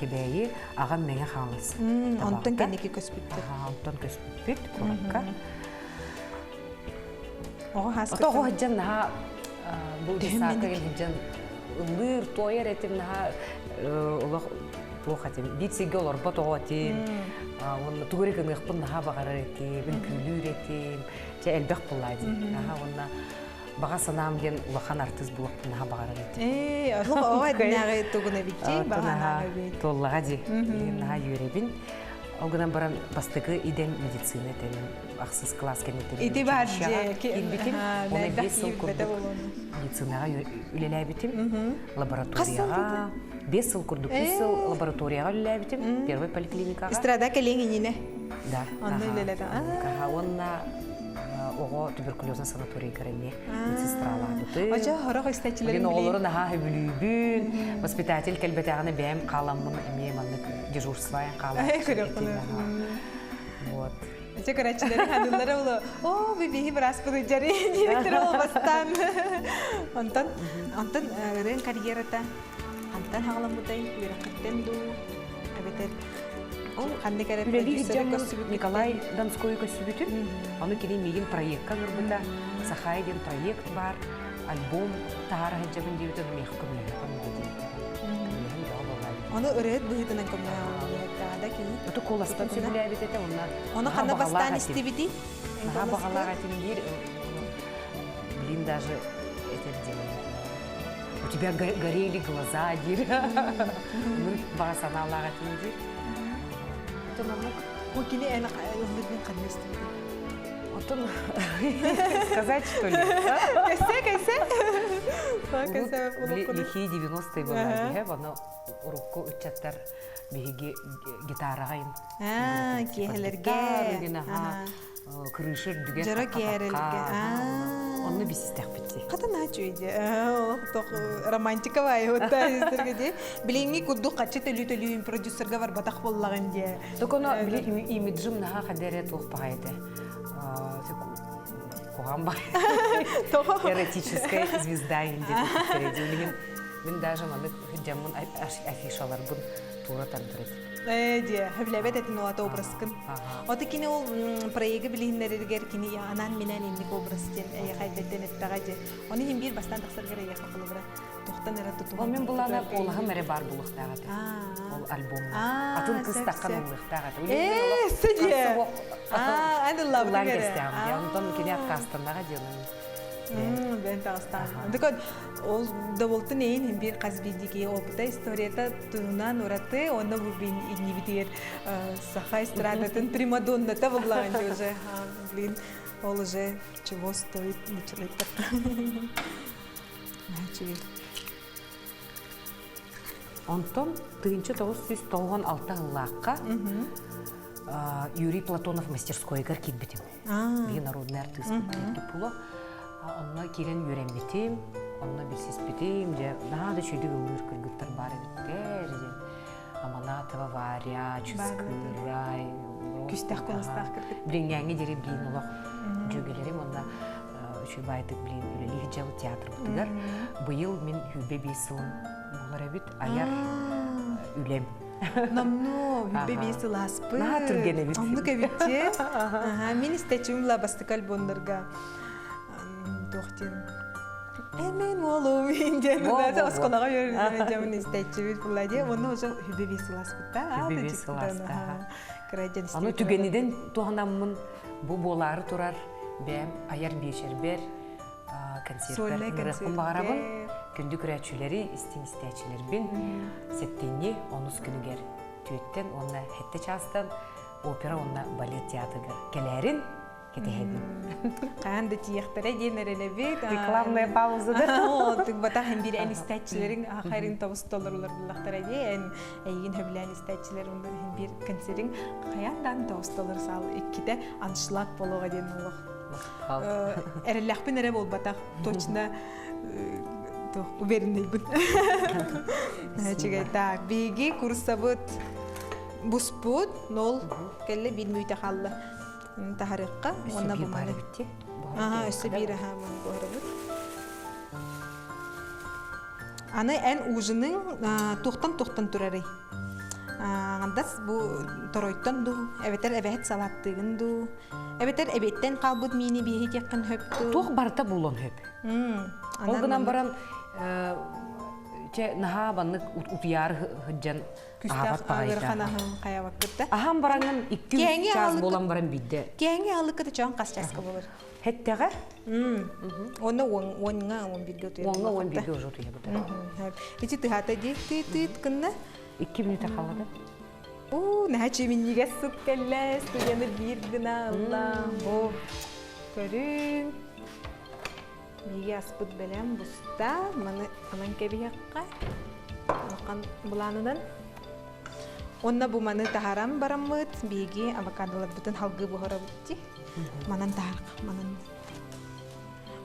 кебеги агам меңе хаңлас.
Онтон кенеки көспүттү.
Онтон көспүт куракка.
Ого хас.
Ото хаджан наха бу дисака гелжан лыр тоер этим наха улах плохатим битсиге олор ботоготи он тугурик ныкпын наха багарар эти бин күлүр этим же элбек булайди наха онна бага санам ген улахан артист булак наха багарар эти
ого динагы тугуна битти багана бит
толлагади наха юребин Огнан баран бастыгы идем медицина этем аксыз класс кенетем.
Иди баджи
килбитим. Оны 5 жыл курдук медицинага үлелебитим. Лабораторияга 5 жыл курдук, 3 жыл лабораторияга үлелебитим. Первый поликлиникага.
Страда келеңине.
Да.
Аны үлеледи.
Онна ого туберкулезный санаторий керене медсестраларды.
Ача хорох истечилерин
билин. Олорун аха бүлүбүн. Воспитатель келбетаганы бэм каламмын эме маннык дежурство калам. Вот.
Ача карачилер ханылары боло. О, биби браспыды жари директор болбастан. Антон рен карьерата. Антон хагалам бутай, үйрөкөттөн ду. Абетер
Николай Донской көсүбүтүн. Аны келин мегин проектка көрбүндө. Сахай деген проект бар. Альбом тара хеджабын дейбитен мехкөмө.
Аны өрөт быйытынан көмө. Да ки.
Ото коластан сөбүлөбүт эте онна.
Аны кандай бастан истебити?
Ага багалага тиндир. Блин даже эти у тебя горели глаза, дир. Ну, басана лага тиндир.
Мукини эна улыбин канместим.
Отон сказать что ли?
Кайсе?
Лихи 90-е была, я вона урокко үчәттәр биге гитарага ин.
Кехелерге.
Крышыр дүгә.
Жара керелге.
Онны бисистәк битти.
Катана чөйде. Тох романтика бай отта истергеде. Билинги кудду качы төлү продюсерга бар батак боллаган ди.
Токоно биле имиджим наха кадере тох багайды. Куган бай. Эротическая звезда инде. Мен даже маны жамын афишалар бун тура тандырып.
Ди, хәбләбәт этин олата образкын. Оты кине ол проекты билиннәргә кине анан менән инде образтен хәйдәттән иттәгәҗе. Оны һәм бир бастан тахсыр гәрәк якын булыр. Тохтан эре туту.
Ол мен булана олга мере бар булыктагы. Ол альбом. Атын кыз таккан булыктагы.
Сидия. Аны лавлы гәрәк.
Я онтон кине кастандагы дилен.
Ben tağıstan. Dikkat, o davultun eğin bir kazbidiki opta istoriyata turunan uratı onda bu bin individual saha estradatın primadonna ta bulağın уже. Блин, ол уже чего стоит начать.
Онтон 1996 жыллакка Юрий Платонов мастерскойга кирбитим. Би народный артист було. Онна кирен юрембитим, онна бисиспитим, же нада чүйдү өмүр кыргыттар бар битте, же Аманатова Варя, Чускырай,
Күстах констах кыргыт.
Блингянги дере блин улак жөгелерим, онна чүйбайтык блин үлелих жабы театр бутыгар. Быйыл мен хүбе бейсылым булар эбит, аяр үлем.
Намну беби сыласпы.
Наха түрген эбит.
Амны кебитте. Мен истечим лабастык альбомдарга. Тохтен. Эмен олу инден да осколага йөрүм истечим булади. Оны уже беби сыласпыта.
Беби сыласпыта.
Краҗан истечим.
Аны түгениден туганаммын бу болары турар бәм аяр бешербер концерттер нырыкын багарабын. Күндү күрәчүләре истин истәчиләрбин. Сеттенне 10 күнүгер төттен онна хетте частан опера онна балет театрга келәрин кетеһедин.
Канды тияхтара денереле бит.
Рекламная пауза да.
О, тик бата һәм бир истәчләрен ахырын тавысталырлар буллактара ден. Әйин һәблән истәчләр ундан һәм бир концертин каяндан тавысталыр сал икките аншлаг болуга ден улуг. Эрелләхпин эре бол бата точно то уверенный бит. Так, биги курсабыт буспут 0 келле билмүйте халлы. Тахарыкка онна булмады битти. Өсө бир мен көрөбүт. Аны эн ужының тоқтан турары. Андас бу торойтон ду, эбетер эбет салаттыгын ду. Эбетер эбеттен калбыт мини бихи теккен хөптү.
Тух барта булон хөп. Ол гынан баран че наха баннык утяр хыджан
Күстәк агырханаһын кая вакытта.
Ахам баранган 2 час болан баран бидде.
Кеңе алыкты чоң кас часка болор.
Хеттеге?
Оны онга 11 гөтө.
Онга 11 гөтө ябыта.
Ити тыхата дик кынна
2 минута калды.
Нәче миниге суп келле, студияны бир гына Алла. Бо. Көрүн. Миге аспыт белән буста, маны анан кебиякка. Акан буланыдан. Онна бу маны тахарам барамыт, биги авокадолар бүтүн халгы бухарабытти. Манан тахарка, манан.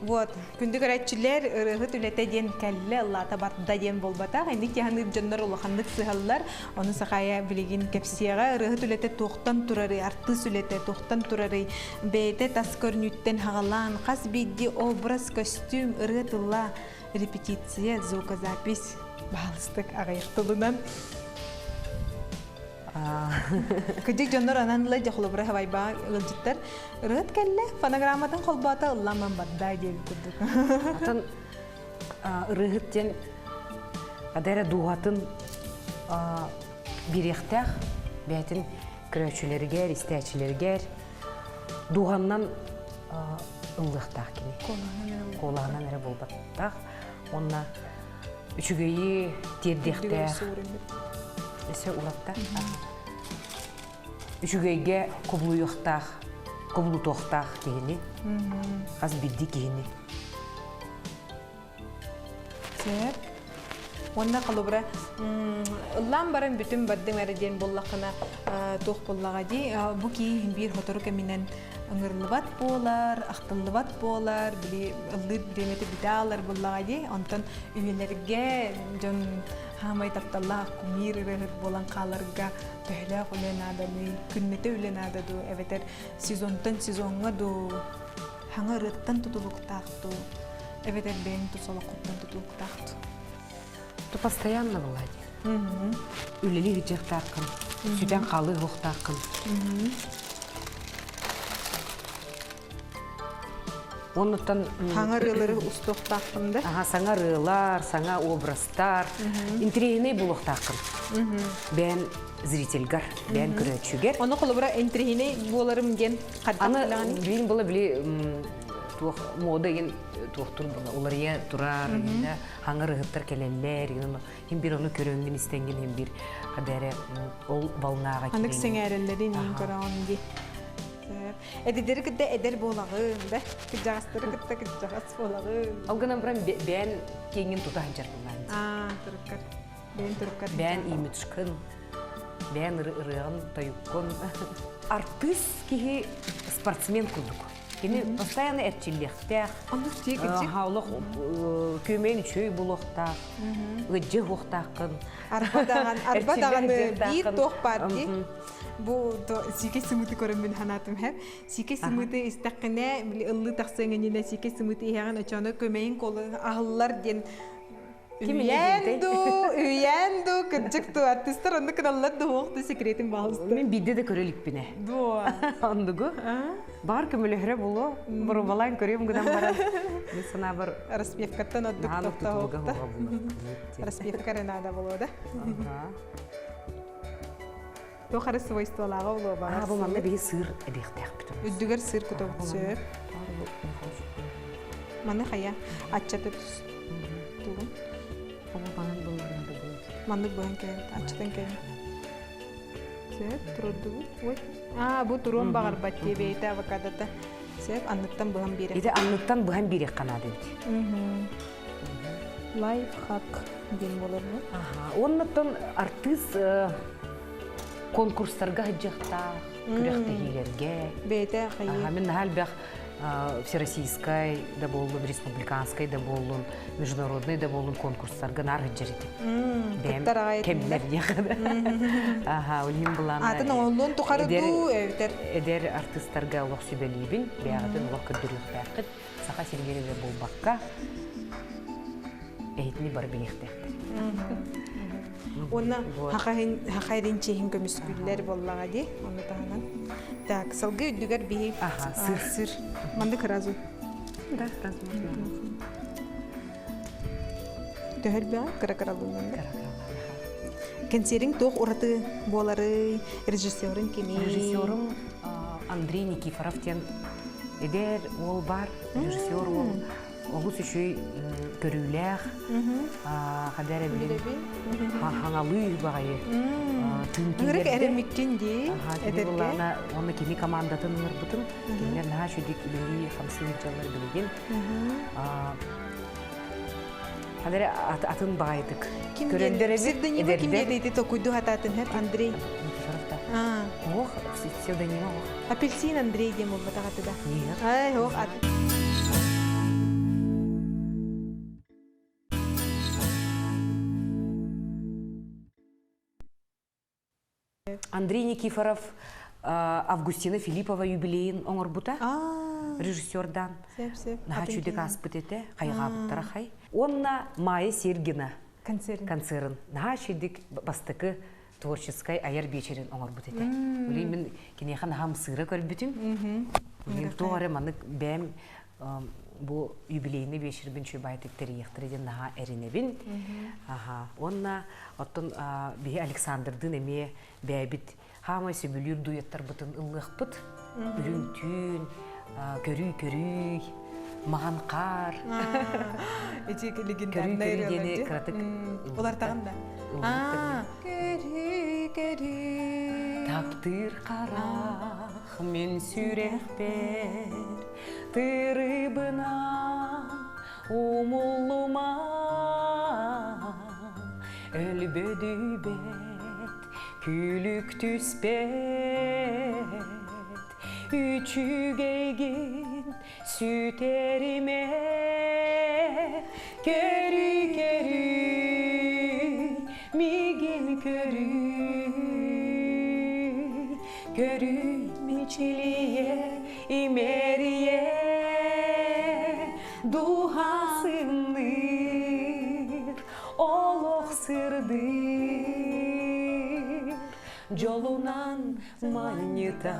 Вот, күндү көрәтчилер ырыгы түләтә ден кәлле Аллата бартда ден болбата, инде тяны җаннар улаханлык сыһаллар, аны сакая билеген кепсияга ырыгы түләтә токтан турары, арты сүләтә токтан турары, бәйте тас көрнүттен хагалан, кас бидди образ, костюм, ырыгы тылла, репетиция, звукозапись, балыстык агайыктылынан. Күдик җаннар ананлы җахлыбыра хавайба ылҗиттер. Рыт келле фонограммадан колбата ылламан бадда дип күрдүк.
Атын рыгыттен адара дугатын бирехтәх бәтин көрәчүләргә, истәчләргә дуганнан ыллыктак кини. Коланан эре булбаттак. Онна үчүгәйи тердехтә. Эсе улатта. Үчүгәйгә кублуйыктак, кублу тохтак дигәни. Хас бидди кини.
Сәп. Онна калыбыра ыллам баран бүтүн баддың әрден боллакына тох боллага ди. Бу ки бир хотору кеминен ыңырлыбат болар, актыллыбат болар, били ылды демети бидалар боллага ди. Онтон үйелерге жон хамай тапталла кумир рehir болан каларга төһлә уленаданы, күннете уленададу, эветер сезонтан сезонга ду хаңа рыттан тутулуктакту. Эветер бен тусалакуттан тутулуктакту.
То постоянно булади. Үлели гыжыктакын, сүдән калы хуктакын. Онуттан
хаңа рылары устоктакында.
Саңа рылар, саңа образдар, интригине булуктакын. Бен зрительгар, бен көрөчүгер.
Оны кылыбыра интригине боларым ген каддаклаган.
Аны билин була били мода ген туохтур була. Олария турар, хаңа рыгыттар келелер, хим бир оны көрөнгөн истенген, хим бир кадере ол балнага келген.
Анык сеңәреллери нин көрөн ди. Эдидер кидде эдер болагы, да? Кыжастыры китте кыжас болагы.
Алгынан бран бен кеңин тутан жарган.
Туркар. Бен туркар.
Бен имитшкын. Бен рыгын таюккон. Артист кихи спортсмен кудук. Кини постоянно этчилехтех.
Аны тегичи.
Хаулык көмөн чөй булуктак. Ыжы хуктакын.
Арбадаган бир тох бар ди. Бу сике сымыты көрөмүн ханатым һәм сике сымыты истәккене ыллы таксыңыне сике сымыты яган очаны көмәйин колы ахыллар ден Үйенду, кырджыкту, артистар онды кыналлар доғықты секретин бағысты.
Мен бидде де көрелік біне.
Дуа.
Ондығы. Бар көмілігірі болу. Бір балайын көрем күден баран. Мен сына бір
Распевкаттан отдық
нағанық
тоқта
тұтылыға
оқты.
хоға болу.
Распевка ренада болуды. Тоқары свойстволаға болу бағар.
Бұл маңда бейі сыр әбеқтәк бүтін.
Үддігер сыр күті сөп. Маны қая атчаты түс. Туғын.
Бұл бағын болғанды бұл.
Маны бұған кәйін, атчатан кәйін. Сөп, тұрды бұл. Бұл тұруын бағар бәтте бейті авокадата. Сөп, анныттан бұған берем.
Еде анныттан бұған берек қанады өте.
Лайфхак ден болыр мұ?
Онныттан артист конкурстарға ғыджақта, күректі хейлерге.
Бейті қайы.
Мен нахал бәқ всероссийской да болын, республиканской да болын, международный да болын конкурстарға нар ғыджарыды.
Кіттар ағайытында.
Кемдер яғыды. Олим бұланы.
Атын оңлуын тұқарыду өйтер.
Эдер артисттарға олық сөбелейбін, бәғатын олық күрдірлік бәқіт, сақа сергері бол баққа, әйтіні бар білектәкті.
Онна хақайрын чейін көміскүллер боллаға де, оны тағынан. Так, салғы үдігер бейі. Сыр. Манды қыразу.
Да, разможно.
Төхіл бәң, қыра-қыралуынан да. Кенсерің тоқ ұраты болары, режиссерын кеме?
Режиссерым Андрей Никифоров тен. Эдер ол бар, режиссер ол. Оғыз үші көрілер, қадәрі білем, хаңалы бағайы,
Үңірік әріміктен де, әдерге?
Оны кеме командатын ұңыр бұтын, кемелер наға шөдік үлі қамсын жалар білеген. Қадәрі атын бағайдық.
Сирден ема кем едейді тоқуйду хататын әп Андрей?
Никифоровта. Оқ, псевдонима оқ.
Апельсин Андрей дем ол батағаты да?
Нет.
Ай, оқ, аты.
Андрей Никифоров, Августина Филиппова юбилейін оңыр бұта, режиссердан.
Сеп.
Наға чүдік аспыт еті, қайға бұттара қай. Онна Майя Сергина концерн. Наға чүдік бастықы творческай аяр вечерін оңыр бұт еті. Олей мен кенехан ағам сыры көр бүтін. Олей тоғары манық бәм бұл юбилейні вечер бін чөбайтықтыр ектірден наға әрінебін. Онна оттын бейі Александрдың әме бәйбіт хамай сөбілер дуеттар бұтын ұлық бұт. Үрін түн, көрүй, маған қар.
Эчек легендарный
Көрүй кратык.
Олар тағында? Көрүй.
Таптыр қарақ мен сүрек бер, тырыбына умулума өлбөдү бет күлүк түспет үчүгейгин сүтериме көрүй мигин көрүй мичилие имерие духасыныр олох сырдыр жолунан маньета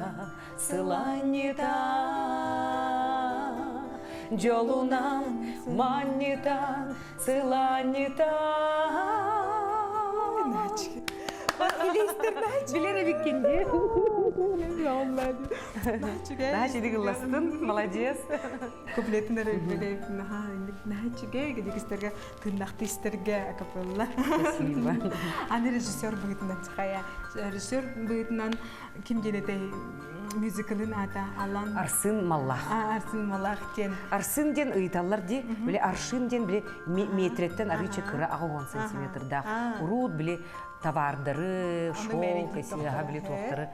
сыланьета жолунан маньета сыланьета. Билер биккенде. Daha şimdi gıllasın, молодец.
Куплетинер билеп, нахачиге, гидикистерге, тырнактистерге акапелла.
Спасибо.
Аны режиссер бүгүтүнөн чыкая. Режиссер бүгүтүнөн ким женете мюзиклын ата Алан
Арсын Маллах.
Арсын Маллах тен.
Арсын ден ыйталлар ди, биле аршин ден биле метреттен арыча кыра 10 сантиметрда. Урут биле товардары, шол, кесига биле тоқтары.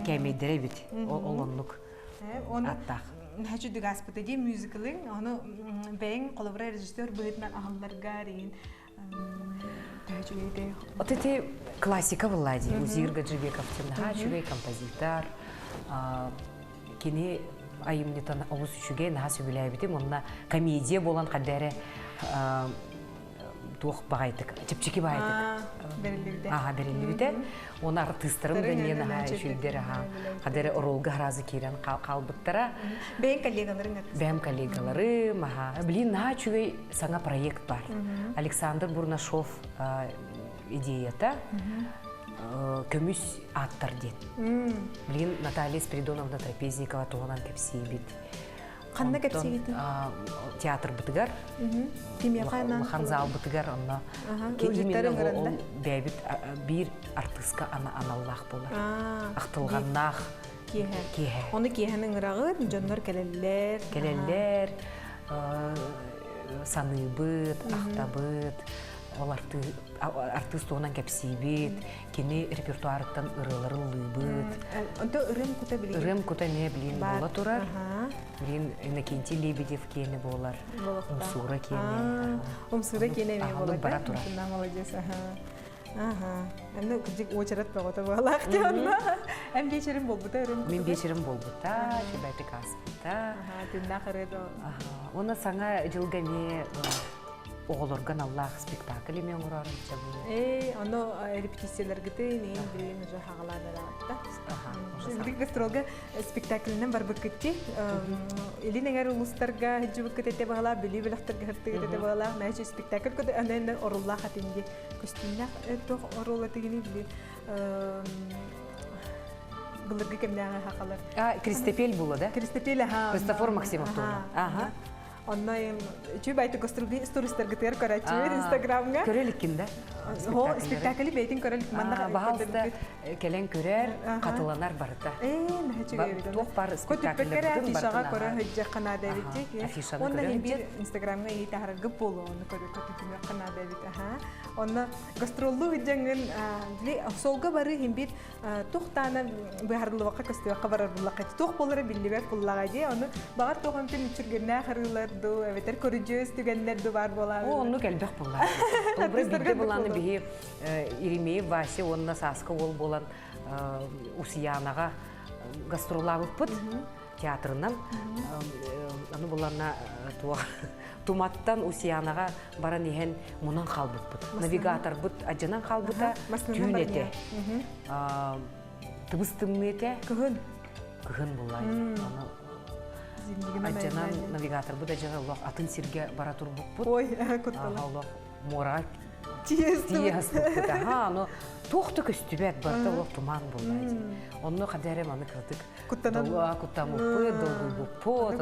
Кемейдері бит. Олонлук. Аттақ.
Хочу дигаспыты ди мюзиклын, оны бәйін қолыбыра режиссер бүгүтүнөн ахалларга дейин.
Вот эти классика влади, Узир Гаджибеков, Тенхачугай, композитор, кене айымнетан ауыз үшуге нағас өбілі әбетім, онына комедия болан қадәрі туох багайтык, чепчики багайтык.
Берилибде.
Ага, берилибде. Оны артисттарым да мен шүлдер, кадере оролга разы кирен калбыттара.
Бен коллегаларың атты.
Бәм коллегаларым, блин, чугай саңа проект бар. Александр Бурнашов идеята көмүс аттар ден. Блин, Наталья Спиридоновна Трапезникова туғанан кепсей бит.
Қанна кепсей бит?
Театр бытыгар. Ханзал бытыгар, онна. Именно ол бәйбіт бір артистка аналлах болар. Ақтылғаннақ. Кеhe.
Оны кехенің ұрағы, жонлар келелер.
Келелер, саныбыт, ақтабыт. Ол артист оғынан кәпсейбет, кені репертуарыттан ұрылары лыбыт.
Онда ұрым күті білейін?
Ұрым күті не білейін бола тұрар. Білейін Иннокентий Лебедев кені болар. Умсура кені.
Умсура кені ме болар.
Бара тұрар.
Молодец. Әмді күрдік очарат бағыта бағалақ те онна. Әм бечерім бол бұта ұрым күті?
Мен бечерім бол бұта, шебәті қас бұта.
Тында қырыды.
Оны саңа жылғаме оғылырған Аллах спектаклі мен ұрарым жабылы.
Оны репетициялар күті нейін білейін ұжы хағалады рағатта. Бір гастролға спектаклінен бар бүкітті. Елін әңер ұлыстарға хүджі бүкітті бағала, білі біліқтіргі хүрттігітті бағала. Мәйші спектакль күті әнәйінен орылла қатынде. Көстінләқ әттоқ орылла тегені білі. Бұлырғы кемдәңі хақалар.
Кристопель бұлы, да?
Кристопель,
Христофор Максимов туғын.
Оннайым чүй байды коструги туристтер гытер карачыр Инстаграмга.
Көрелик кимде?
Хо спектакли бейтин көрелик манда.
Баһалда келен көрер, катыланар барыта. Тоқ бар спектакльлер бүтүн
афишага
барыта.
көрө хөҗҗә кана дәвитте. Онда бир Инстаграмга итәһәр гып болу, оны көрө көтүкне кана дәвит. Онда гастроллу үҗәңген били солга бары хим бит тухтаны бәһәрле вакыт кыстыга барар буллакы. Тух болары биллибер буллага ди, аны багар тогын тин чүргеннә хәриләр ду, эветер көрүҗөс түгәннәр ду бар була.
Onu келбек булар. Ул бер бирде буланы бии Иремеев Вася онна саска ол болан Усиянага гастроллабыт бут театрынан. Аны буларна Туматтан Усиянага баран иһен мунан калбыт бут. Навигатор бут аҗынан калбыта түйнете. Тыбыстыммете кыгын булай. Аҗанан навигатор бут аҗана Аллах атын сирге бара турбук бут.
Ой, куттала.
Аллах мора
Тиес.
Но тоқты көстүбәт барда ол туман булды. Онны кадәрем аны кырдык. Куттамы долгы пот.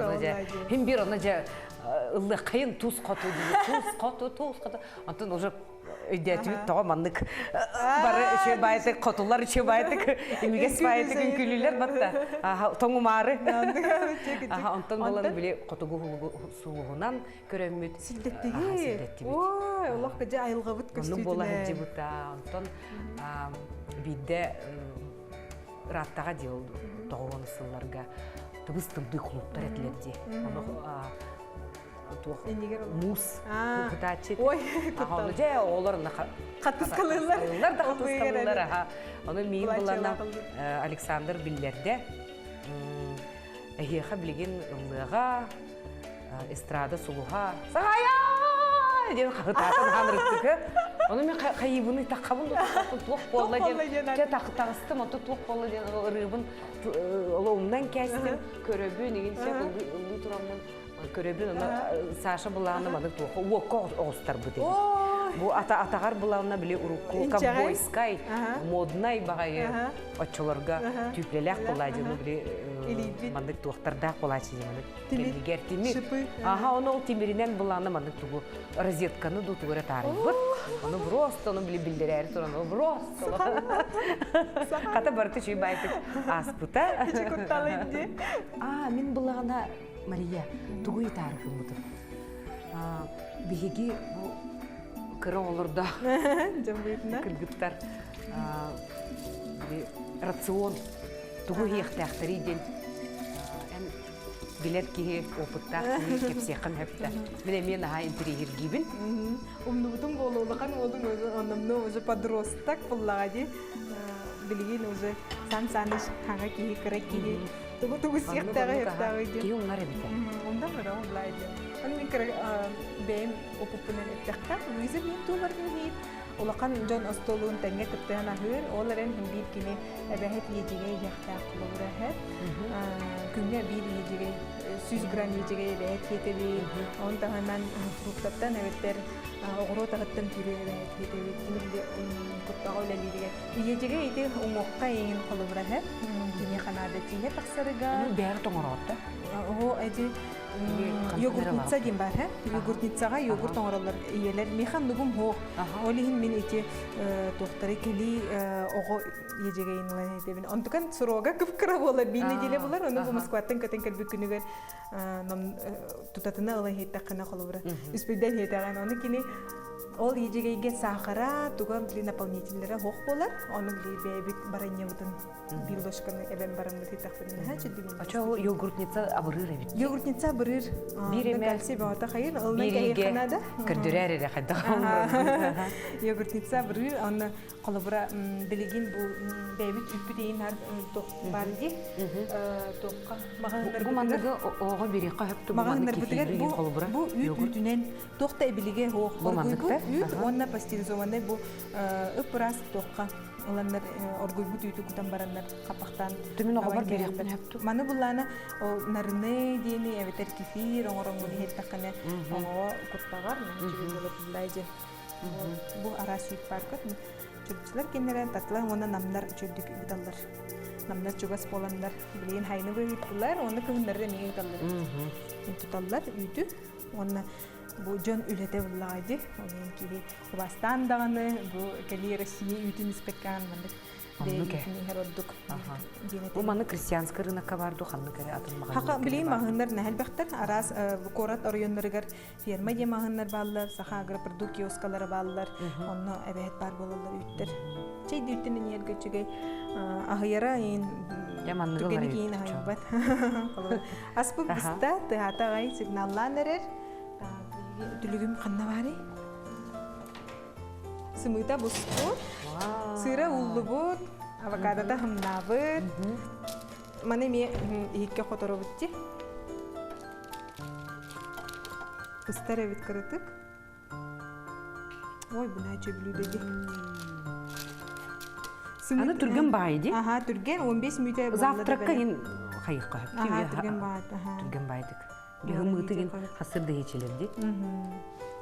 Хим бир аны жа ылы кайын туз кату. Антон уже өйдәтү таманлык бары эше байтык котулар эше байтык эмиге спайтык күлүлөр батта. Тоңу мары. Антон болан биле котугу суугунан көрөмүт.
Силдеттиги. Ой, Аллах каже айылга бут көстүтүнө.
Onu bola hepsi buta. Ondan bide rattaga diyordu. Doğulan sıllarga tıbıstımdı kulüpler etlerdi. Onu mus kutaçı.
Oy,
kutaçı. Oğullarına
katız kalırlar.
Onlar da katız kalırlar. Onu min bulana Alexander Billerde. Ehiye bilgin ıllığa estrada suluha. Sahaya! Ден хататын ханрыктыгы. Оны мен кайыбыны такабын тук болла ден. Те тагыстым, ото тук болла ден рыбын лоумдан кестим. Көрөбү негенсе ылды турамын. Көрөбүн аны Саша буланы маны тук. Уоко остар бу ден. Бу атагар буланы биле урукку ковбойскай моднай багай очолорга түплелек булла ден биле мандык туктарда булачы ден. Тимигер тимик. Оны тимиринен буланы маны тугу розетканы дутугара тарбыт. Оны просто оны биле билдерер тураны. Просто. Ката барты чүй байтык аспыта.
Чекутталынды.
Мен булана Мария тугуй тарбым бутуп. Биһиги бу кыры олорда.
Жамбыйтна.
Кыргыттар рацион тугуй яхтахтары ден. Билет киһи опыттах кепсехан хепта. Мен интерьер гибин.
Умнутун бололукан олдун өзү анымны уже подросток буллагади. Билген уже сан-саныш хага киһи кыра киһи. Тугу сыяктагы хептагы.
Ки уңар эбите.
Онда бара булайды. Onu min kere benim opupunen ettekka. Luisa min tuğlarını hip. Улахан Джон Остолун тәңгә кыттыган ахыр, оларын һәм бир кини әбәһәт ежегә яхта кылыра һәм. Күнгә бир ежегә 100 грамм ежегә әбәһәт кетеби. Он тагынан фруктаттан әбәттер огро тагыттан түре әбәһәт кетеби. Кимде кыттага үләлидегә. Ежегә иде уңокка еңин кылыра һәм. Кини ханада тиһә тахсырыга.
Бәр тоңоротта.
О, әди йогуртница дим бар, һә? Йогуртницага йогурт оңралар иелер. Механ нугум хо. Олиһин мен эти доктора кели ого ежегейин лан этебин. Онтукан сурога кыпкыра болар, бинне деле болар. Оны Москваттан көтен кәлбе күнүгөр нам тутатына ала хеттакына калыбыра. Үспеден хеттаган. Оны кини ол ежегейге сахара, туган бли наполнительлери хох болар. Оны бли бебик барanya бутун билдошканы эбен барамды хеттакпын. Ха чүдүн.
Ача ол йогуртница абырыр бит.
Йогуртница бырыр.
Биреме
кальций бата хайыр. Ална кайханада.
Кырдырар эле хадда.
Йогуртница бырыр. Аны калыбыра билигин бу бебик үппүдейин ар ток бар ди. Токка
Бу мандагы ого бири кайыпты
магандар бутыгар бу үтүнен токта билиге хох боргуйбу. Онна пастеризованный бу ыпрас токка. Оландар оргуйбу түйтү кутан барандар капактан.
Түмүн ого бар бериптен хепту.
Маны булланы нарны дени эветер кефир оңороңгу хеттаканы ого кутпагар чүгүлөп бу ара сүт паркот. Чүрчүлөр кенерен татлар оны намдар чөдүк бидаллар. Намдар чугас боландар. Билген хайны быйыттылар, оны кыгындарда меге таллар. Туталлар үйтү. Оны бу жон үлете буллагы. Онун кири Кубастан даганы бу кали Россия үтүн испеккан мандык.
Бу маны крестьянский рынокка барды ханны кере атылмаган.
Хака билейм магындар нәһәлбәхтер арас корат районнарыгар ферма демагындар баллар, саха агропродукт киоскалары баллар. Онны әбәһәт бар булалар үттер. Чей дүттен нергә чигей ахыяра ин
яманлыгы
кин ахыбат. Аспы биста тәһәтагай сигналланырыр. Дүлүгүм канна бары. Сымыта буску. Сыра уллубут, авокадода хамнабыт. Мане ме икке хоторобутти. Истаре вид кырытык. Ой, буна чөблүдеги.
Аны түрген байды.
Ага, түрген 15 мүтә булды.
Завтракка ин хайыкка.
Ага, түрген байды.
Түрген байдык. Гымытыгын хасырда ечелерди.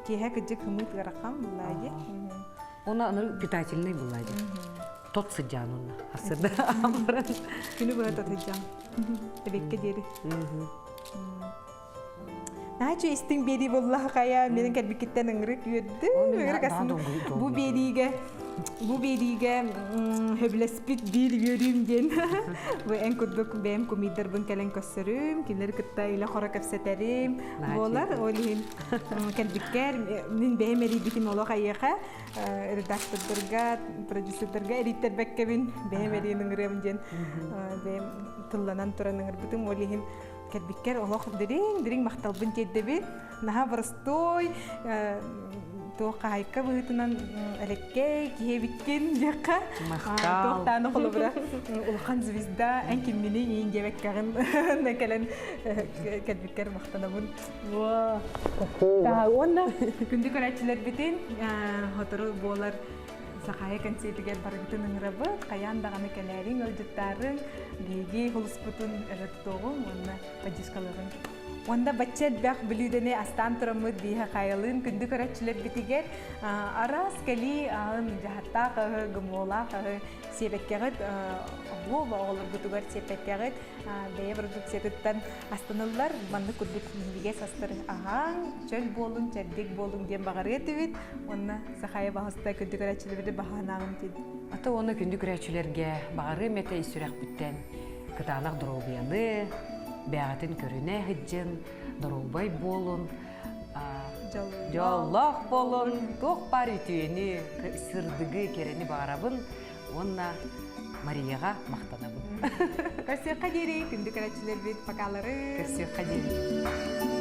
Тиһә кыжык хымыт гаракам булайды.
Она питательный булайды. Тот сыджан он хасырда.
Күнү була татыжам. Эбекке дери. Начо истин бери болла кая менен кәлбикеттен ыңрык үйдү. Ыңрык асын. Бу бериге хөблеспит бир йөрүм ден. Бу эн кудук бем комидер бун келен көсөрүм, кинер кытта иле хора кепсетерим. Болар олин кәлбиккер мен бемери битим ола кайга редакторга, продюсерга эдитер беккебин бемери ыңрым ден. Бем тылланан туран ыңры битим олин кәлбиккер олох дирин макталбын теддеби. Наха простой тоқа хайка быытынан элекке киебиккен жакка тоқтаны холобра улхан звезда энкин мени ин жебеккагын некелен кәлбиккер мактанабын ва та онна күндү көрәчләр битин хотору болар сахая концертиге баргытын ыңрабы каян даганы келерин өлжүттарын биги холуспутун эреттогун онна падискаларын Онда бачет бях билүдене астан турамыт биха кайылын күндү көрәчләр битигер арас кали жахатта кы гымола кы себеккегет бу багылыр бутугар себеккегет бее продукцияттан астанылар манды күрдүк биге састыр агаң чөл болун чәддик болун дем багары этибит онна сахая баһаста күндү көрәчләрдә баһанагым тиди
ата оны күндү көрәчләргә багары мете исүрәк биттен кытанак дробияны бәгатен көрүнә хиджин, дорубай болун, жоллох болун, тоқ бар үтүені, сырдыгы керені бағарабын, онна Марияға мақтанабын.
Көрсек қадері, күнді көрәтшілер бет пақалары.
Көрсек қадері.